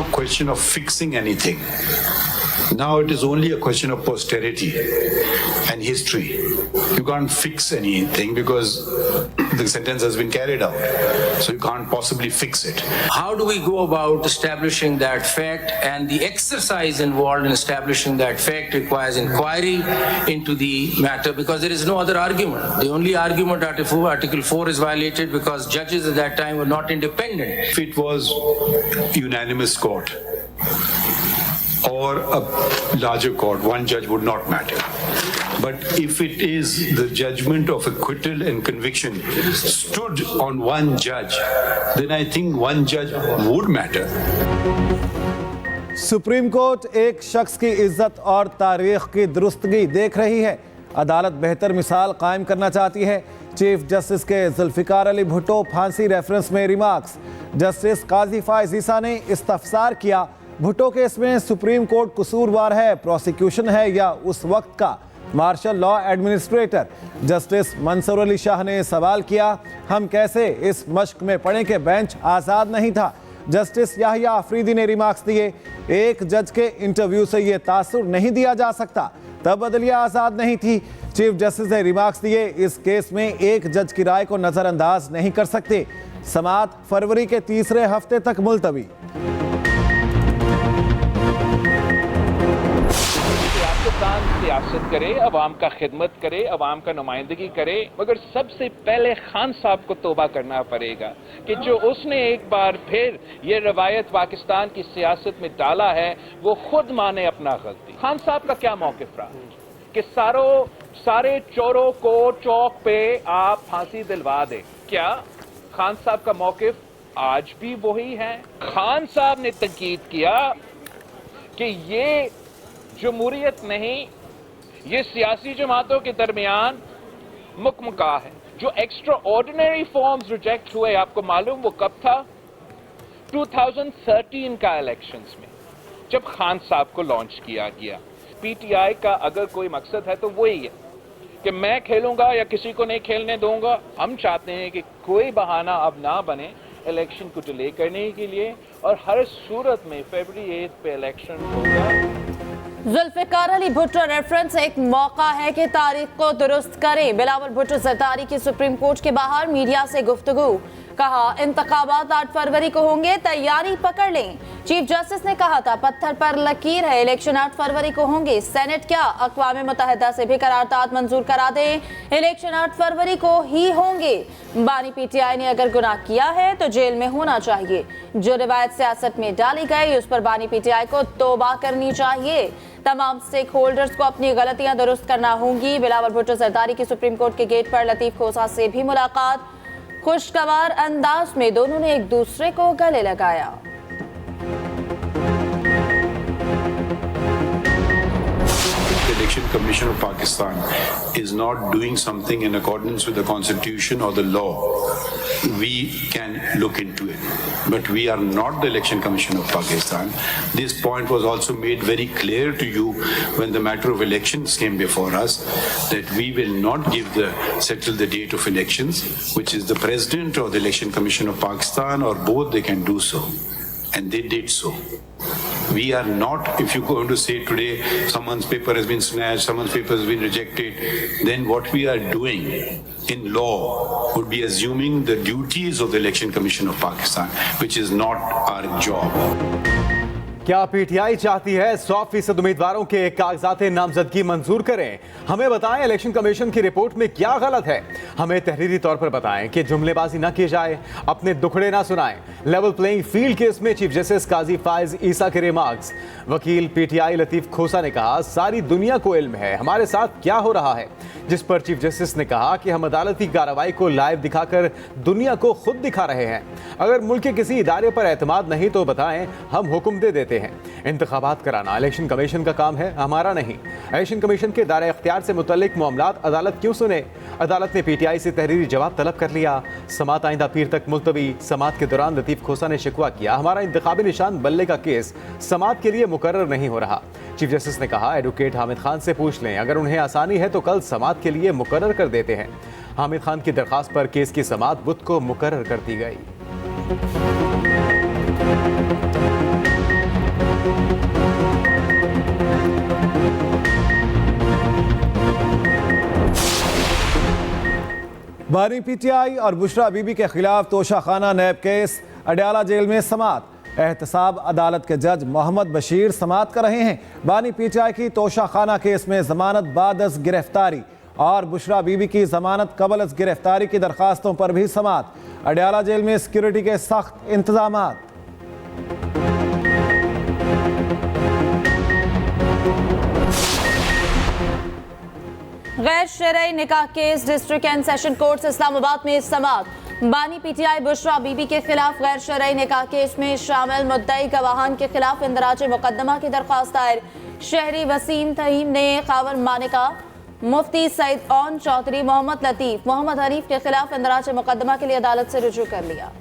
no question of fixing anything. Now it is only a question of posterity and history. You can't fix anything because the sentence has been carried out. So you can't possibly fix it. How do we go about establishing that fact? And the exercise involved in establishing that fact requires inquiry into the matter, because there is no other argument. The only argument Article 4 is violated because judges at that time were not independent. If it was unanimous court or a larger court, one judge would not matter. But if it is the judgment of acquittal and conviction stood on one judge, then I think one judge would matter. Supreme court एक शख्स की इज्जत और तारीख की दुरुस्तगी देख रही है। अदालत बेहतर मिसाल कायम करना चाहती है। चीफ जस्टिस के जुल्फिकार अली भुट्टो फांसी रेफरेंस में रिमार्क्स। जस्टिस काजी फायज ईसा ने इस्तफसार किया, भुट्टो केस में सुप्रीम कोर्ट कसूरवार है, प्रोसिक्यूशन है या उस वक्त का martial law administrator. Justice Mansoor Ali Shah ने सवाल किया, हम कैसे इस मश्क में पड़े कि बेंच आज़ाद नहीं था। जस्टिस याहिया अफरीदी ने रिमार्क्स दिए, एक जज के इंटरव्यू से ये तासुर नहीं दिया जा सकता, तब अदलिया आज़ाद नहीं थी। चीफ जस्टिस ने रिमार्क्स दिए, इस केस में एक जज की राय को नज़रअंदाज नहीं कर सकते। समाअत फरवरी के तीसरे हफ्ते तक मुलतवी। सियासत करे, अवाम का खिदमत करे, अवाम का नुमाइंदगी करे, मगर सबसे पहले खान साहब को तौबा करना पड़ेगा कि जो उसने एक बार फिर ये रवायत पाकिस्तान की सियासत में डाला है वो खुद माने अपना गलती। खान साहब का क्या मौकिफ रहा कि सारे चोरों को चौक पे आप फांसी दिलवा दे? क्या खान साहब का मौकिफ आज भी वही है? खान साहब ने तंकीद किया कि ये जमहूरियत नहीं, ये सियासी जमातों के दरमियान मुकमका है। जो एक्स्ट्रा ऑर्डिनरी फॉर्म्स रिजेक्ट हुए, आपको मालूम वो कब था? 2013 का इलेक्शंस में, जब खान साहब को लॉन्च किया गया। पीटीआई का अगर कोई मकसद है तो वही है कि मैं खेलूंगा या किसी को नहीं खेलने दूंगा। हम चाहते हैं कि कोई बहाना अब ना बने इलेक्शन को डिले करने के लिए, और हर सूरत में फरवरी 8 पे इलेक्शन होगा। जुल्फिकार अली भुट्टो रेफरेंस एक मौका है कि तारीख को दुरुस्त करें। बिलावल भुट्टो जरदारी की सुप्रीम कोर्ट के बाहर मीडिया से गुफ्तगू, कहा इंतखाबात 8 फरवरी को होंगे, तैयारी पकड़ लें। चीफ जस्टिस ने कहा था पत्थर पर लकीर है, इलेक्शन 8 फरवरी को होंगे। सेनेट क्या अक़वाम मुत्तहिदा से भी करारदाद मंजूर करा दें, इलेक्शन 8 फरवरी को ही होंगे। बानी पीटीआई ने अगर गुनाह किया है तो जेल में होना चाहिए। जो रिवायत सियासत में डाली गई उस पर बानी पीटीआई को तौबा करनी चाहिए। तमाम स्टेक होल्डर्स को अपनी गलतियां दुरुस्त करना होंगी। बिलावल भुट्टो जरदारी की सुप्रीम कोर्ट के गेट पर लतीफ खोसा से भी मुलाकात, खुशगवार अंदाज में दोनों ने एक दूसरे को गले लगाया। The Election Commission of Pakistan is not doing something in accordance with the Constitution or the law. We can look into it, but we are not the Election Commission of Pakistan. This point was also made very clear to you when the matter of elections came before us, that we will not settle the date of elections, which is the President or the Election Commission of Pakistan, or both they can do so. And they did so. We are not, if you're going to say today someone's paper has been snatched, someone's paper has been rejected, then what we are doing in law would be assuming the duties of the Election Commission of Pakistan, which is not our job. क्या PTI चाहती है 100% उम्मीदवारों के कागजात नामजदगी मंजूर करें? हमें बताएं इलेक्शन कमीशन की रिपोर्ट में क्या गलत है। हमें तहरीरी तौर पर बताएं कि जुमलेबाजी ना की जाए, अपने दुखड़े ना सुनाएं। लेवल प्लेइंग फील्ड केस में चीफ जस्टिस काजी फायज ईसा के रिमार्क्स। वकील पीटीआई लतीफ खोसा ने कहा सारी दुनिया को इल्म है हमारे साथ क्या हो रहा है, जिस पर चीफ जस्टिस ने कहा कि हम अदालती कार्रवाई को लाइव दिखाकर दुनिया को खुद दिखा रहे हैं। अगर मुल्क के किसी इदारे पर एतमाद नहीं तो बताएं, हम हुक्म दे देते हैं। इंतखाबात कराना इलेक्शन कमीशन का काम है, हमारा नहीं। इलेक्शन कमीशन के दायरे इख्तियार से मुतल्लिक मामलात अदालत क्यों सुने? अदालत ने पीटीआई से तहरीरी जवाब तलब कर लिया। समाअत आइंदा पीर तक मुलतवी। समाअत के दौरान लतीफ खोसा ने शिकवा किया हमारा इंतखाबी निशान बल्ले का केस समाअत के लिए मुकर्रर नहीं हो रहा। चीफ जस्टिस ने कहा एडवोकेट हामिद खान से पूछ लें, अगर उन्हें आसानी है तो कल समाअत के लिए मुकर्रर कर देते हैं। हामिद खान की दरख्वास्त पर केस की समाअत बुध को मुकर्रर कर दी गई। बानी पीटीआई और बुशरा बीबी के खिलाफ तोशाखाना नैब केस, अडयाला जेल में समात। एहतसाब अदालत के जज मोहम्मद बशीर समात कर रहे हैं। बानी पीटीआई की तोशाखाना केस में जमानत बाद अज गिरफ्तारी और बुशरा बीबी की जमानत कबल अज गिरफ्तारी की दरखास्तों पर भी समात। अडयाला जेल में सिक्योरिटी के सख्त इंतजामात। गैर शरई निकाह case district and session court Islamabad में समात। बानी पीटीआई बुशरा बीबी के खिलाफ गैर शरई निकाह केस में शामिल मुद्दई गवाहान के खिलाफ इंदराज मुकदमा की दरखास्त दायर। शहरी वसीम तहीम ने खावर मानिका, मुफ्ती सईद ओन चौधरी, मोहम्मद लतीफ, मोहम्मद हनीफ के खिलाफ इंदराज मुकदमा के लिए अदालत से रुजू कर लिया।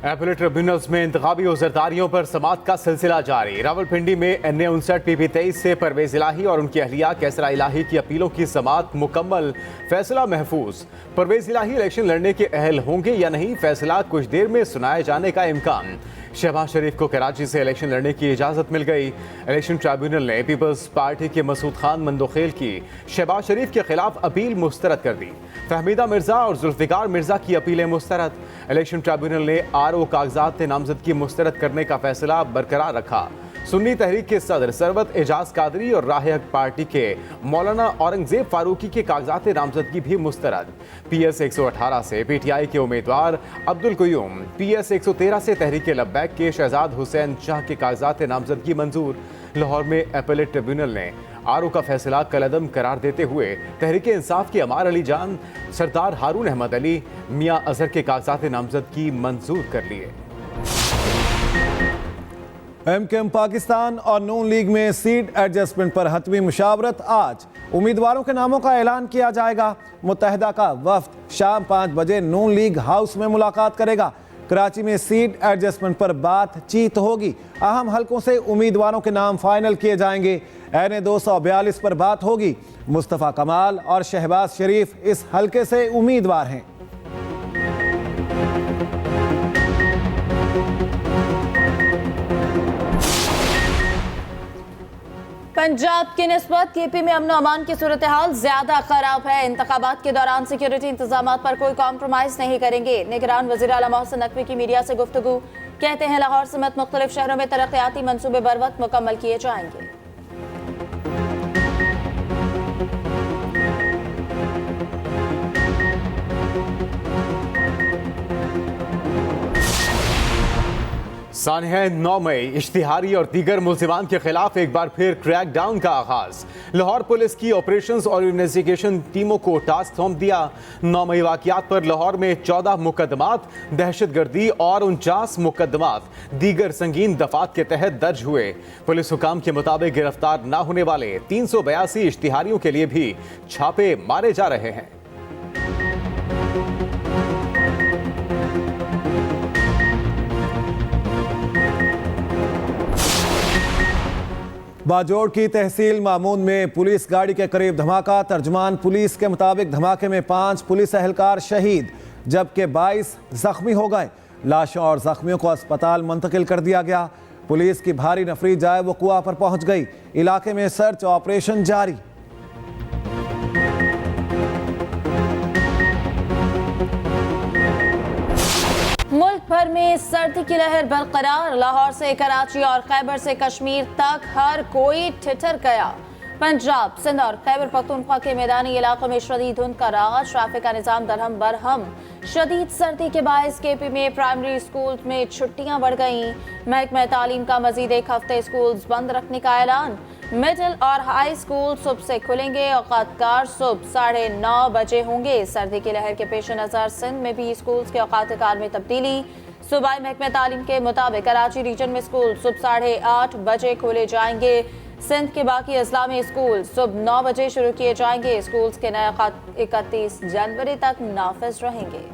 एपीलेट ट्रिब्यूनल्स में इंतखाबी उज़रदारियों पर समात का सिलसिला जारी। रावलपिंडी में NA 59 PP 23 से परवेज इलाही और उनकी अहलिया कैसरा इलाही की अपीलों की समात मुकम्मल, फैसला महफूज। परवेज इलाही इलेक्शन लड़ने के अहल होंगे या नहीं, फैसला कुछ देर में सुनाए जाने का इम्कान। शहबाज शरीफ को कराची से इलेक्शन लड़ने की इजाज़त मिल गई। इलेक्शन ट्रिब्यूनल ने पीपल्स पार्टी के मसूद खान मंदोखेल की शहबाज शरीफ के खिलाफ अपील मुस्तरद कर दी। फहमीदा मिर्जा और जुल्फिकार मिर्जा की अपीलें मुस्तरद। इलेक्शन ट्रिब्यूनल ने RO कागजात नामजदगी मुस्तरद करने का फैसला बरकरार रखा। सुन्नी तहरीक के सदर सरवत एजाज कादरी और राह हक पार्टी के मौलाना औरंगजेब फारूकी के कागजात नामजदगी भी मुस्तरद। PS 118 से PTI के उम्मीदवार अब्दुल कयूम, PS 113 से तहरीक लब्बैक के शहजाद हुसैन शाह के कागजात नामजदगी मंजूर। लाहौर में एपीलेट ट्रिब्यूनल ने RO का फैसला कलअदम करार देते हुए तहरीक इंसाफ के अमार अली जान, सरदार हारून अहमद अली, मियाँ अजहर के कागजात नामजदगी मंजूर कर लिए। MKM पाकिस्तान और नून लीग में सीट एडजस्टमेंट पर हतमी मुशावरत आज। उम्मीदवारों के नामों का ऐलान किया जाएगा। मुत्तहिदा का वफ्द शाम 5 बजे नून लीग हाउस में मुलाकात करेगा। कराची में सीट एडजस्टमेंट पर बातचीत होगी। अहम हलकों से उम्मीदवारों के नाम फाइनल किए जाएंगे। NA 242 पर बात होगी। मुस्तफ़ा कमाल और शहबाज शरीफ इस हलके से उम्मीदवार हैं। पंजाब की निस्बत KP में अमन अमान की सूरत हाल ज्यादा खराब है। इंतखाबात के दौरान सिक्योरिटी इंतजाम पर कोई कॉम्प्रोमाइज नहीं करेंगे। निगरान वज़ीर आला मोहसिन नकवी की मीडिया से गुफ्तगू, कहते हैं लाहौर समेत मुख्तलिफ शहरों में तरक्याती मंसूबे बर वक्त मुकम्मल किए जाएंगे। सानिया 9 मई इश्तिहारी और दीगर मुल्जिमान के खिलाफ एक बार फिर क्रैकडाउन का आगाज। लाहौर पुलिस की ऑपरेशंस और इन्वेस्टिगेशन टीमों को टास्क सौंप दिया। 9 मई वाकयात पर लाहौर में 14 मुकदमात दहशतगर्दी और 49 मुकदमात दीगर संगीन दफात के तहत दर्ज हुए। पुलिस हुकाम के मुताबिक गिरफ्तार न होने वाले 382 इश्तिहारियों के लिए भी छापे मारे जा रहे हैं। बाजोड़ की तहसील मामून में पुलिस गाड़ी के करीब धमाका। तर्जुमान पुलिस के मुताबिक धमाके में 5 पुलिस एहलकार शहीद जबकि 22 जख्मी हो गए। लाशों और जख्मियों को अस्पताल मुंतकिल कर दिया गया। पुलिस की भारी नफरी जाए वक़ुआ पर पहुंच गई। इलाके में सर्च ऑपरेशन जारी। मुल्क भर में सर्दी की लहर बरकरार। लाहौर से कराची और खैबर से कश्मीर तक हर कोई ठिठर गया। पंजाब, सिंध और खैबर पख्तूनख्वा के मैदानी इलाकों में शदीद धुंध का राज। ट्रैफिक का निजाम दरहम बरहम। शदीद सर्दी के बायस KP में प्राइमरी स्कूल में छुट्टियां बढ़ गईं। महकमा तालीम का मजीद एक हफ्ते स्कूल बंद रखने का ऐलान। मिडिल और हाई स्कूल सुबह से खुलेंगे। औकातकार सुबह 9:30 बजे होंगे। सर्दी की लहर के पेश नज़र सिंध में भी स्कूल के औकातकार में तब्दीली। सूबाई महकमा तालीम के मुताबिक कराची रीजन में स्कूल सुबह 8:30 बजे खोले जाएंगे। सिंध के बाकी अजला में स्कूल सुबह 9 बजे शुरू किए जाएंगे। स्कूल के नए 31 जनवरी तक नाफिज रहेंगे।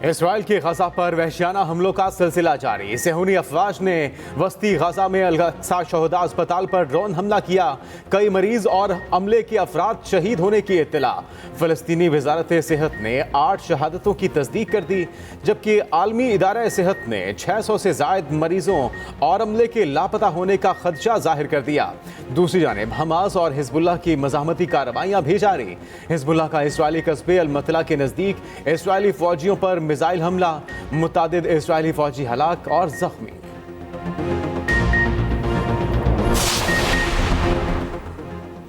इसराइल की गजा पर वहशियाना हमलों का सिलसिला जारी। सेहूनी अफवाज ने वस्ती गजा में अल-अक्सा शोहदा अस्पताल पर ड्रोन हमला किया। कई मरीज और अमले के अफराद शहीद होने की इत्तला। फलस्तीनी वजारत सेहत ने 8 शहादतों की तस्दीक कर दी, जबकि आलमी इदारा सेहत ने 600 से जायद मरीजों और अमले के लापता होने का खदशा जाहिर कर दिया। दूसरी जानिब हमास और हिजबुल्लाह की मज़ाहमती कार्रवाइयाँ भी जारी। हिजबुल्लाह का इसराइली कस्बे अल-मतला के नज़दीक इसराइली फौजियों पर मिसाइल हमला, मुतादिद इसराइली फौजी हलाक और जख्मी।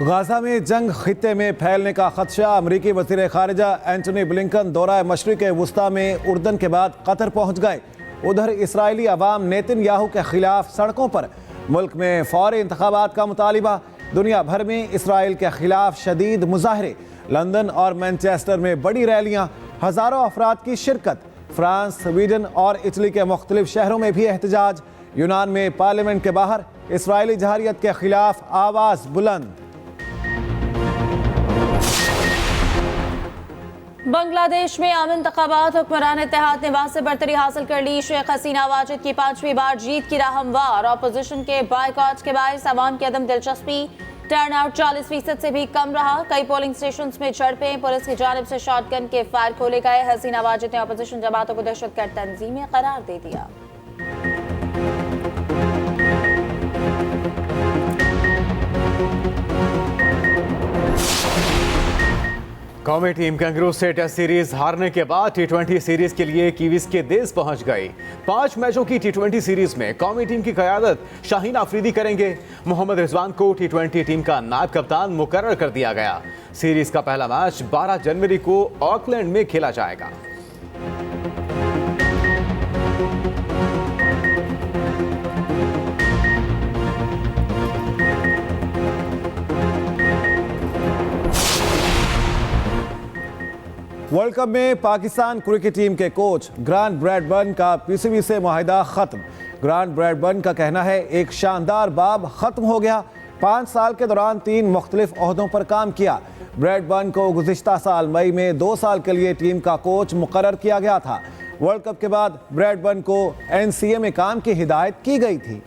गाजा में जंग खित्ते में फैलने का खदशा। अमरीकी वज़ीर ख़ारिजा एंटनी ब्लिंकन दौरा मशरिक़ वुस्ता में उर्दन के बाद कतर पहुँच गए। उधर इसराइली अवाम नेतन्याहू के खिलाफ सड़कों पर। मुल्क में फौरी इंतखाबात का मुतालिबा। दुनिया भर में इसराइल के खिलाफ शदीद मुजाहरे। लंदन और मैनचेस्टर में बड़ी रैलियाँ, हज़ारों अफराद की शिरकत। फ्रांस, स्वीडन और इटली के मुख्तलिफ शहरों में भी एहतजाज। यूनान में पार्लियामेंट के बाहर इसराइली जहारियत के खिलाफ आवाज़ बुलंद। बांग्लादेश में आम इंतखाबात। हुक्मरान इत्तेहाद ने वहां से बरतरी हासिल कर ली। शेख हसीना वाजिद की 5वीं बार जीत की राह हमवार। ऑपोजिशन के बायकॉट के बायस अवाम की अदम दिलचस्पी। टर्नआउट 40% से भी कम रहा। कई पोलिंग स्टेशंस में झड़पें। पुलिस की जानिब से शॉटगन के फायर खोले गए। हसीना वाजिद ने ऑपोजिशन जमातों को दहशतगर्द तंजीमें करार दे दिया। कौमी टीम कैंगरू से टेस्ट सीरीज हारने के बाद टी20 सीरीज के लिए कीवीज के देश पहुंच गई। 5 मैचों की टी20 सीरीज में कौमी टीम की क़यादत शाहीन आफरीदी करेंगे। मोहम्मद रिजवान को टी20 टीम का नायब कप्तान मुकर्रर कर दिया गया। सीरीज का पहला मैच 12 जनवरी को ऑकलैंड में खेला जाएगा। वर्ल्ड कप में पाकिस्तान क्रिकेट टीम के कोच ग्रांट ब्रैडबर्न का पीसीबी से मुआहिदा खत्म। ग्रांट ब्रैडबर्न का कहना है एक शानदार बाब खत्म हो गया। 5 साल के दौरान 3 मुख्तलिफ ओहदों पर काम किया। ब्रैडबर्न को गुज़िश्ता साल मई में 2 साल के लिए टीम का कोच मुकर्रर किया गया था। वर्ल्ड कप के बाद ब्रैडबर्न को एनसीए में काम की हिदायत की गई थी।